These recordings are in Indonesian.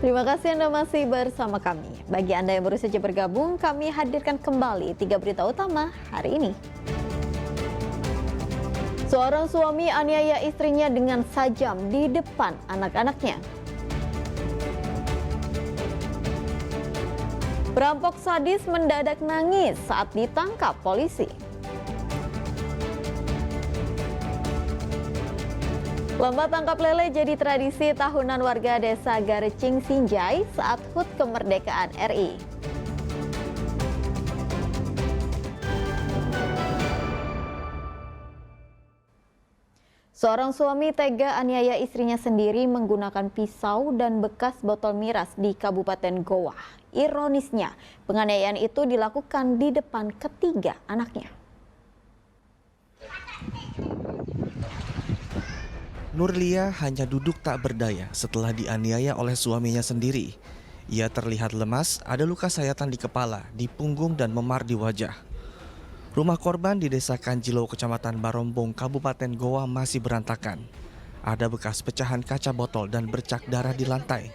Terima kasih Anda masih bersama kami. Bagi Anda yang baru saja bergabung, kami hadirkan kembali 3 berita utama hari ini. Seorang suami aniaya istrinya dengan sajam di depan anak-anaknya. Perampok sadis mendadak nangis saat ditangkap polisi. Lomba tangkap lele jadi tradisi tahunan warga desa Garecing Sinjai saat HUT Kemerdekaan RI. Seorang suami tega aniaya istrinya sendiri menggunakan pisau dan bekas botol miras di Kabupaten Goa. Ironisnya, penganiayaan itu dilakukan di depan ketiga anaknya. Nurlia hanya duduk tak berdaya setelah dianiaya oleh suaminya sendiri. Ia terlihat lemas, ada luka sayatan di kepala, di punggung dan memar di wajah. Rumah korban di Desa Kanjilo, Kecamatan Barombong, Kabupaten Goa masih berantakan. Ada bekas pecahan kaca botol dan bercak darah di lantai.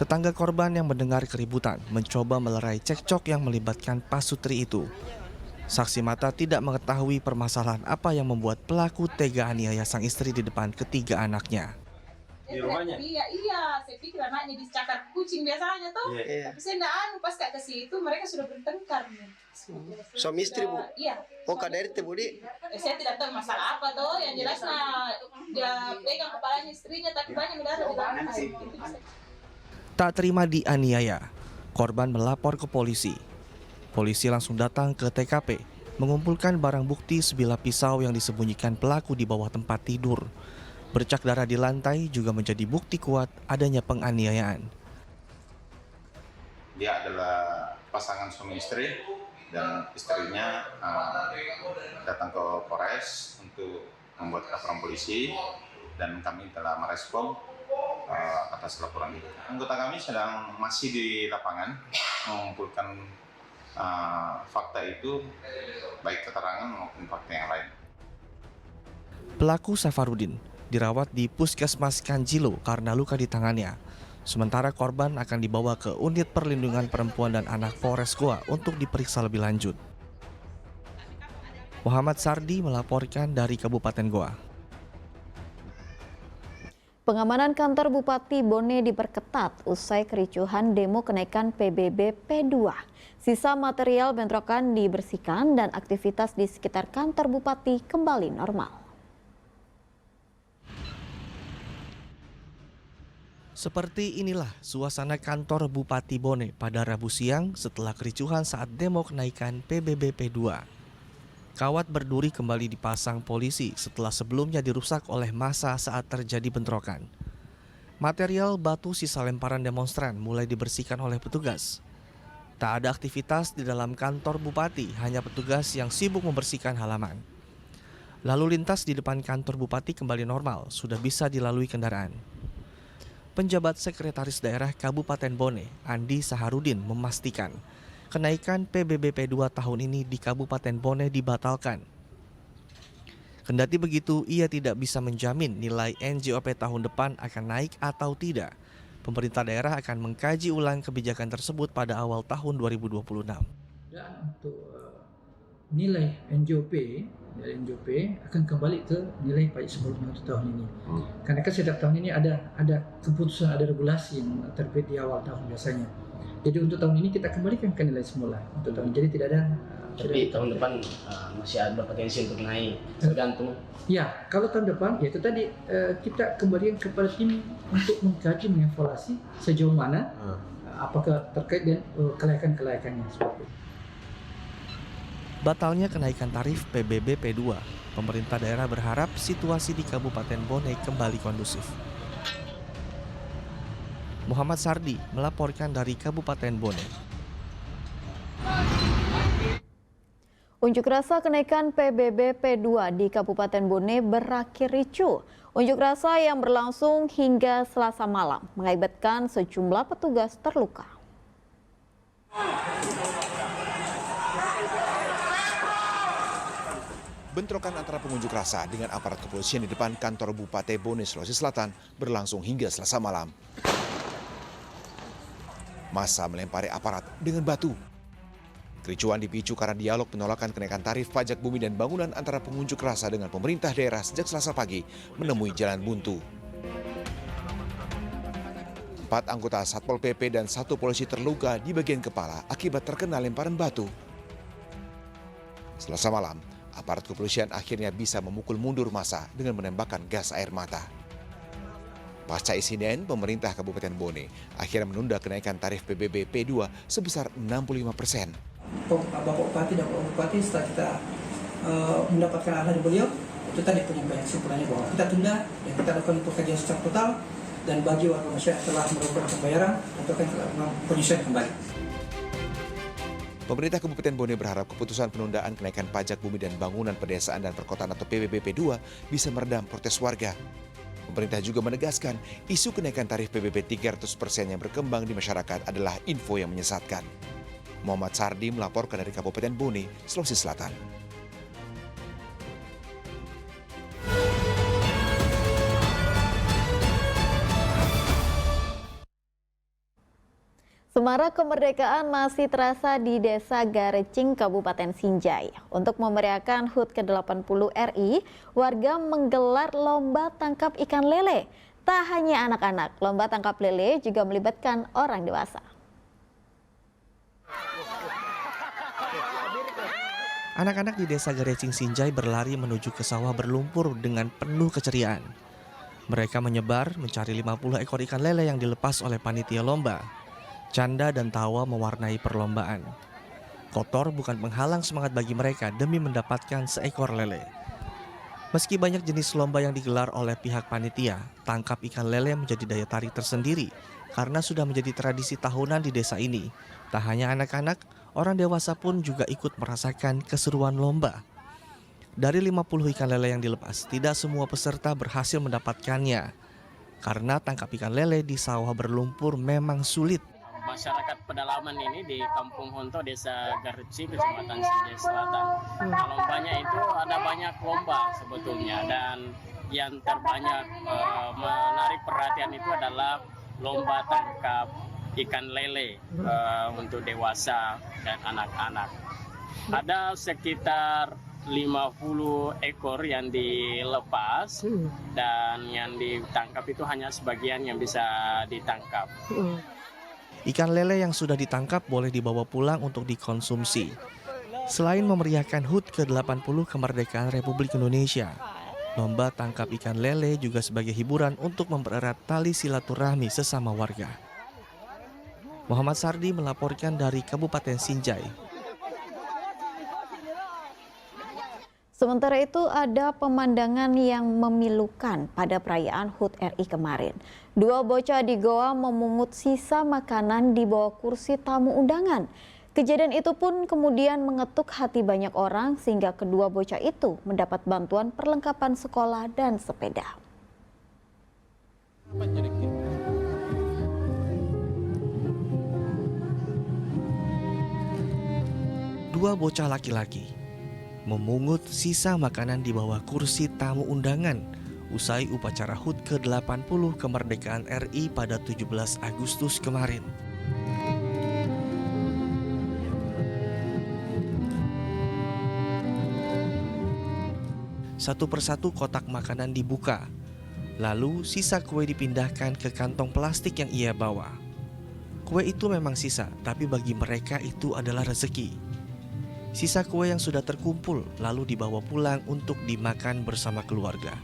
Tetangga korban yang mendengar keributan mencoba melerai cekcok yang melibatkan pasutri itu. Saksi mata tidak mengetahui permasalahan apa yang membuat pelaku tega aniaya sang istri di depan ketiga anaknya. Di rumahnya? Iya, saya pikir anaknya dicakar kucing biasanya tuh. Tapi saya enggak pas ke situ mereka sudah bertengkar. Suami istri, Bu? Iya. Oh, KDRT, Budi? Saya tidak tahu masalah apa tuh, yang jelas dia pegang kepalanya istrinya tapi banyak darah di lantai. Tak terima dianiaya, korban melapor ke polisi. Polisi langsung datang ke TKP, mengumpulkan barang bukti sebilah pisau yang disembunyikan pelaku di bawah tempat tidur. Bercak darah di lantai juga menjadi bukti kuat adanya penganiayaan. Dia adalah pasangan suami istri dan istrinya datang ke Polres untuk membuat laporan polisi dan kami telah merespon atas laporan itu. Anggota kami masih di lapangan mengumpulkan fakta itu, baik keterangan maupun fakta yang lain. Pelaku Safarudin dirawat di Puskesmas Kanjilo karena luka di tangannya. Sementara korban akan dibawa ke Unit Perlindungan Perempuan dan Anak Polres Goa untuk diperiksa lebih lanjut. Muhammad Sardi melaporkan dari Kabupaten Goa. Pengamanan kantor Bupati Bone diperketat usai kericuhan demo kenaikan PBB P2. Sisa material bentrokan dibersihkan dan aktivitas di sekitar kantor Bupati kembali normal. Seperti inilah suasana kantor Bupati Bone pada Rabu siang setelah kericuhan saat demo kenaikan PBB P2. Kawat berduri kembali dipasang polisi setelah sebelumnya dirusak oleh massa saat terjadi bentrokan. Material batu sisa lemparan demonstran mulai dibersihkan oleh petugas. Tak ada aktivitas di dalam kantor bupati, hanya petugas yang sibuk membersihkan halaman. Lalu lintas di depan kantor bupati kembali normal, sudah bisa dilalui kendaraan. Penjabat Sekretaris Daerah Kabupaten Bone, Andi Saharudin, memastikan kenaikan PBB P2 tahun ini di Kabupaten Bone dibatalkan. Kendati begitu, ia tidak bisa menjamin nilai NJOP tahun depan akan naik atau tidak. Pemerintah daerah akan mengkaji ulang kebijakan tersebut pada awal tahun 2026. Dan untuk nilai NJOP akan kembali ke nilai pajak sebelumnya untuk tahun ini. Karena kan setiap tahun ini ada keputusan, ada regulasi yang terbit di awal tahun biasanya. Jadi untuk tahun ini kita kembalikan ke nilai semula untuk tahun. Jadi tidak ada. Tapi tahun depan masih ada berpotensi untuk naik, tergantung. Ya, kalau tahun depan, ya itu tadi kita kembalikan kepada tim untuk mengkaji, mengevaluasi sejauh mana, apakah terkait dengan kelayakan-kelayakannya seperti itu. Batalnya kenaikan tarif PBB P2, pemerintah daerah berharap situasi di Kabupaten Bone kembali kondusif. Muhammad Sardi melaporkan dari Kabupaten Bone. Unjuk rasa kenaikan PBB P2 di Kabupaten Bone berakhir ricuh. Unjuk rasa yang berlangsung hingga Selasa malam mengakibatkan sejumlah petugas terluka. Bentrokan antara pengunjuk rasa dengan aparat kepolisian di depan kantor Bupati Bone, Sulawesi Selatan berlangsung hingga Selasa malam. Massa melempari aparat dengan batu. Kericuan dipicu karena dialog penolakan kenaikan tarif pajak bumi dan bangunan antara pengunjuk rasa dengan pemerintah daerah sejak Selasa pagi menemui jalan buntu. 4 anggota Satpol PP dan 1 polisi terluka di bagian kepala akibat terkena lemparan batu. Selasa malam, aparat kepolisian akhirnya bisa memukul mundur massa dengan menembakkan gas air mata. Pasca insiden, pemerintah Kabupaten Bone akhirnya menunda kenaikan tarif PBB P2 sebesar 65%. Bapak Bupati dan Bapak Bupati setelah kita mendapatkan arahan dari beliau, itu tadi penyampaian kesimpulannya bahwa kita tunda dan kita lakukan pengkajian secara total, dan bagi warga masyarakat telah melakukan pembayaran untuk penyesuaian kembali. Pemerintah Kabupaten Bone berharap keputusan penundaan kenaikan pajak bumi dan bangunan pedesaan dan perkotaan atau PBB P2 bisa meredam protes warga. Pemerintah juga menegaskan isu kenaikan tarif PBB 300% yang berkembang di masyarakat adalah info yang menyesatkan. Muhammad Sardi melaporkan dari Kabupaten Bone, Sulawesi Selatan. Semarak kemerdekaan masih terasa di Desa Garecing, Kabupaten Sinjai. Untuk memeriahkan HUT ke-80 RI, warga menggelar lomba tangkap ikan lele. Tak hanya anak-anak, lomba tangkap lele juga melibatkan orang dewasa. Anak-anak di Desa Garecing Sinjai berlari menuju ke sawah berlumpur dengan penuh keceriaan. Mereka menyebar mencari 50 ekor ikan lele yang dilepas oleh panitia lomba. Canda dan tawa mewarnai perlombaan. Kotor bukan penghalang semangat bagi mereka demi mendapatkan seekor lele. Meski banyak jenis lomba yang digelar oleh pihak panitia, tangkap ikan lele menjadi daya tarik tersendiri karena sudah menjadi tradisi tahunan di desa ini. Tak hanya anak-anak, orang dewasa pun juga ikut merasakan keseruan lomba. Dari 50 ikan lele yang dilepas, tidak semua peserta berhasil mendapatkannya. Karena tangkap ikan lele di sawah berlumpur memang sulit. Masyarakat pedalaman ini di Kampung Honto, Desa Garecing, Kecamatan Sinjai Selatan. Lombanya itu ada banyak lomba sebetulnya, dan yang terbanyak menarik perhatian itu adalah lomba tangkap ikan lele untuk dewasa dan anak-anak. Ada sekitar 50 ekor yang dilepas dan yang ditangkap itu hanya sebagian yang bisa ditangkap. Ikan lele yang sudah ditangkap boleh dibawa pulang untuk dikonsumsi. Selain memeriahkan HUT ke-80 kemerdekaan Republik Indonesia, lomba tangkap ikan lele juga sebagai hiburan untuk mempererat tali silaturahmi sesama warga. Muhammad Sardi melaporkan dari Kabupaten Sinjai. Sementara itu ada pemandangan yang memilukan pada perayaan HUT RI kemarin. 2 bocah di goa memungut sisa makanan di bawah kursi tamu undangan. Kejadian itu pun kemudian mengetuk hati banyak orang sehingga kedua bocah itu mendapat bantuan perlengkapan sekolah dan sepeda. Dua bocah laki-laki memungut sisa makanan di bawah kursi tamu undangan usai upacara HUT ke-80 kemerdekaan RI pada 17 Agustus kemarin. Satu persatu kotak makanan dibuka, lalu sisa kue dipindahkan ke kantong plastik yang ia bawa. Kue itu memang sisa, tapi bagi mereka itu adalah rezeki. Sisa kue yang sudah terkumpul lalu dibawa pulang untuk dimakan bersama keluarga.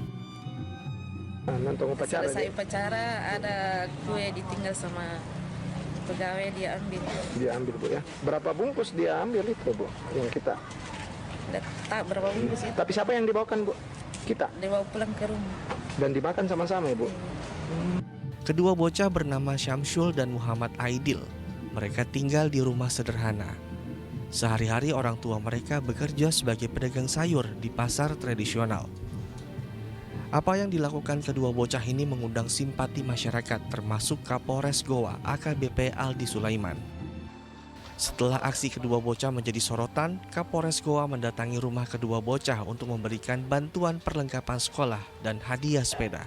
Selesai upacara ada kue ditinggal sama pegawai, dia ambil. Dia ambil, Bu, ya. Berapa bungkus dia ambil itu, Bu, yang kita? Tak berapa bungkus itu. Tapi siapa yang dibawakan, Bu? Kita? Dibawa pulang ke rumah. Dan dimakan sama-sama, ya, Bu? Kedua bocah bernama Syamsul dan Muhammad Aidil. Mereka tinggal di rumah sederhana. Sehari-hari orang tua mereka bekerja sebagai pedagang sayur di pasar tradisional. Apa yang dilakukan kedua bocah ini mengundang simpati masyarakat, termasuk Kapolres Goa AKBP Aldi Sulaiman. Setelah aksi kedua bocah menjadi sorotan, Kapolres Goa mendatangi rumah kedua bocah untuk memberikan bantuan perlengkapan sekolah dan hadiah sepeda.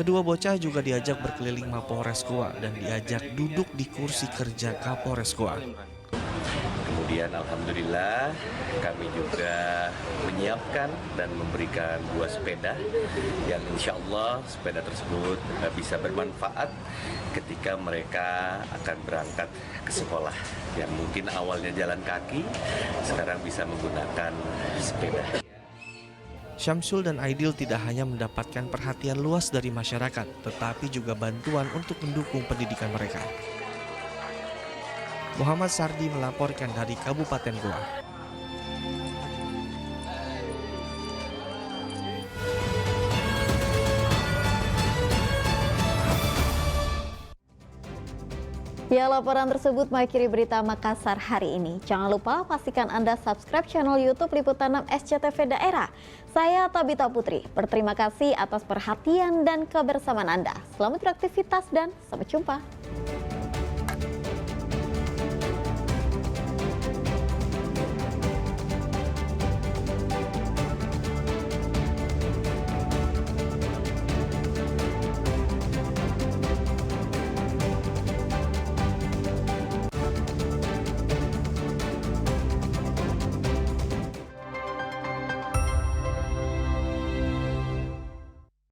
Kedua bocah juga diajak berkeliling Mapolres Goa dan diajak duduk di kursi kerja Kapolres Goa. Kemudian alhamdulillah kami juga menyiapkan dan memberikan 2 sepeda yang insya Allah sepeda tersebut bisa bermanfaat ketika mereka akan berangkat ke sekolah. Yang mungkin awalnya jalan kaki, sekarang bisa menggunakan sepeda. Syamsul dan Aidil tidak hanya mendapatkan perhatian luas dari masyarakat, tetapi juga bantuan untuk mendukung pendidikan mereka. Muhammad Sardi melaporkan dari Kabupaten Goa. Ya, laporan tersebut mengakhiri berita Makassar hari ini. Jangan lupa pastikan Anda subscribe channel YouTube Liputan 6 SCTV Daerah. Saya Tabita Putri, berterima kasih atas perhatian dan kebersamaan Anda. Selamat beraktivitas dan sampai jumpa.